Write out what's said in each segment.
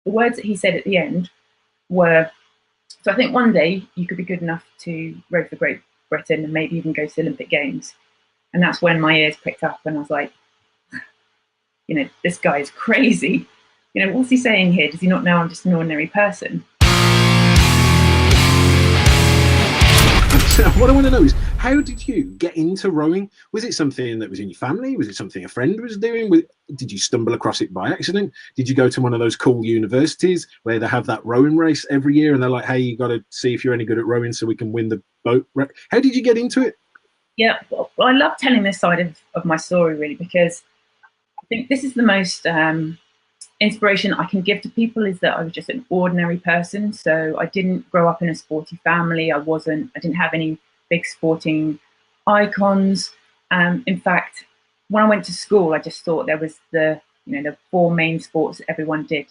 the words that he said at the end were, so I think one day you could be good enough to row for Great Britain and maybe even go to the Olympic Games. And that's when my ears picked up and I was like, this guy is crazy. What's he saying here? Does he not know I'm just an ordinary person? What I want to know is, how did you get into rowing? Was it something that was in your family? Was it something a friend was doing? Did you stumble across it by accident? Did you go to one of those cool universities where they have that rowing race every year and they're like, hey, you got to see if you're any good at rowing so we can win the boat? How did you get into it? Yeah, well, I love telling this side of my story, really, because I think this is the most inspiration I can give to people, is that I was just an ordinary person. So I didn't grow up in a sporty family. I didn't have any big sporting icons. In fact, when I went to school, I just thought there was the four main sports that everyone did.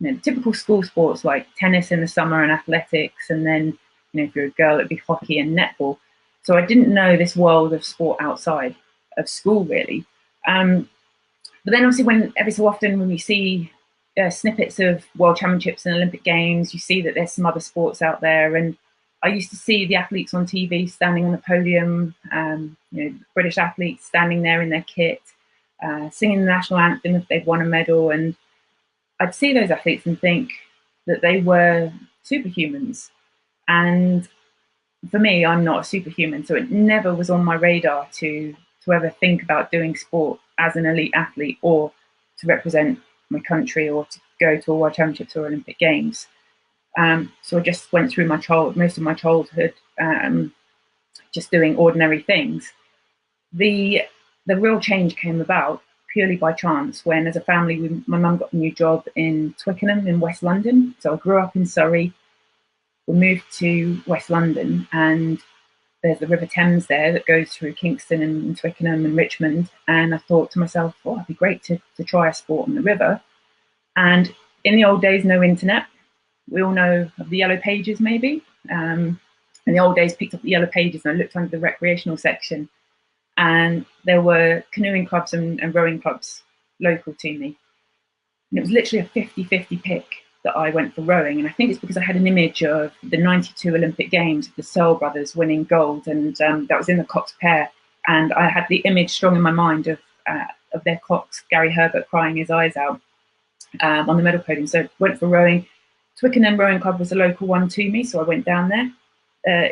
The typical school sports like tennis in the summer and athletics, and then if you're a girl, it'd be hockey and netball. So I didn't know this world of sport outside of school, really. But then obviously every so often when you see snippets of World Championships and Olympic Games, you see that there's some other sports out there. And I used to see the athletes on TV standing on the podium, British athletes standing there in their kit, singing the national anthem if they'd won a medal. And I'd see those athletes and think that they were superhumans. And for me, I'm not a superhuman. So it never was on my radar to ever think about doing sport as an elite athlete or to represent my country or to go to a World Championships or Olympic Games. So I just went through most of my childhood just doing ordinary things. The real change came about purely by chance when, as a family, my mum got a new job in Twickenham in West London. So I grew up in Surrey. We moved to West London, and there's the River Thames there that goes through Kingston and Twickenham and Richmond. And I thought to myself, oh, it'd be great to try a sport on the river. And in the old days, no internet. We all know of the Yellow Pages, maybe. In the old days, picked up the Yellow Pages and I looked under the recreational section. And there were canoeing clubs and rowing clubs local to me. And it was literally a 50-50 pick that I went for rowing. And I think it's because I had an image of the 92 Olympic Games, the Searle brothers winning gold, and that was in the Cox pair. And I had the image strong in my mind of their Cox, Gary Herbert, crying his eyes out on the medal podium. So I went for rowing. Twickenham Rowing Club was a local one to me, so I went down there.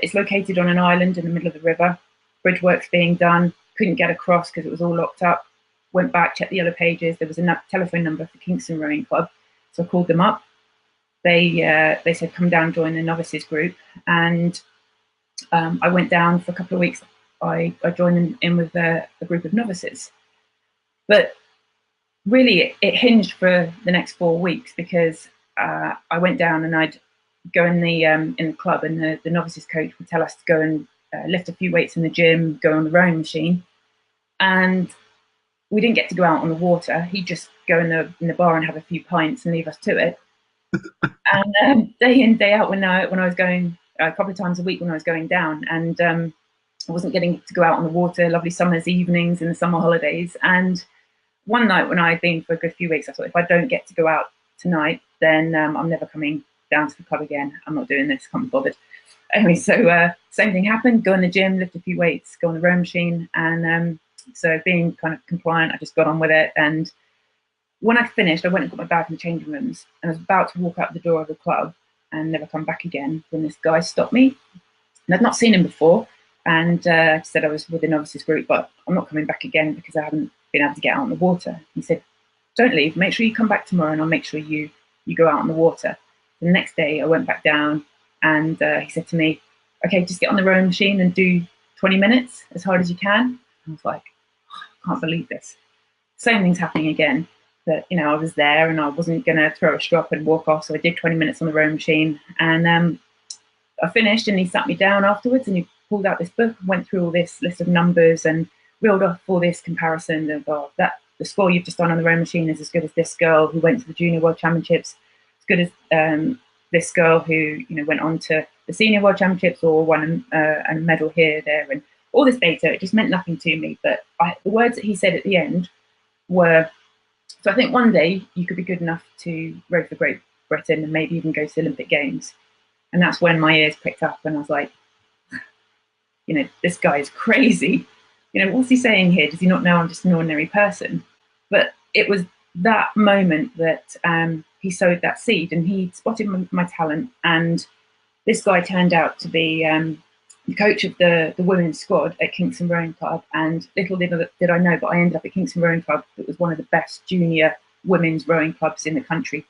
It's located on an island in the middle of the river. Bridge works being done. Couldn't get across because it was all locked up. Went back, checked the Yellow Pages. There was a telephone number for Kingston Rowing Club, so I called them up. They said, come down, join the novices group. And I went down for a couple of weeks. I joined in with a group of novices. But really, it hinged for the next 4 weeks because I went down and I'd go in the club, and the novices coach would tell us to go and lift a few weights in the gym, go on the rowing machine. And we didn't get to go out on the water. He'd just go in the bar and have a few pints and leave us to it. And day in, day out, when I was going a couple of times a week when I was going down, and I wasn't getting to go out on the water, lovely summer's evenings in the summer holidays. And one night when I had been for a good few weeks, I thought, if I don't get to go out tonight, then I'm never coming down to the club again. I'm not doing this, can't be bothered. Anyway, so same thing happened, go in the gym, lift a few weights, go on the rowing machine. And so being kind of compliant, I just got on with it. And when I finished, I went and got my bag in the changing rooms, and I was about to walk out the door of the club and never come back again when this guy stopped me. And I'd not seen him before, and said I was with the novices group, but I'm not coming back again because I haven't been able to get out on the water. He said, don't leave, make sure you come back tomorrow and I'll make sure you go out on the water. The next day I went back down, and he said to me, okay, just get on the rowing machine and do 20 minutes as hard as you can. I was like, oh, I can't believe this. Same thing's happening again. That I was there and I wasn't going to throw a strop and walk off, so I did 20 minutes on the rowing machine. And I finished, and he sat me down afterwards, and he pulled out this book and went through all this list of numbers and reeled off all this comparison of the score you've just done on the rowing machine is as good as this girl who went to the Junior World Championships, as good as this girl who went on to the Senior World Championships or won a medal here, there, and all this data. It just meant nothing to me. But the words that he said at the end were, so I think one day you could be good enough to row for Great Britain and maybe even go to the Olympic Games. And that's when my ears picked up and I was like, you know, this guy is crazy. You know, what's he saying here? Does he not know I'm just an ordinary person? But it was that moment that he sowed that seed, and he spotted my talent. And this guy turned out to be the coach of the women's squad at Kingston Rowing Club. And little did I know, but I ended up at Kingston Rowing Club. It was one of the best junior women's rowing clubs in the country.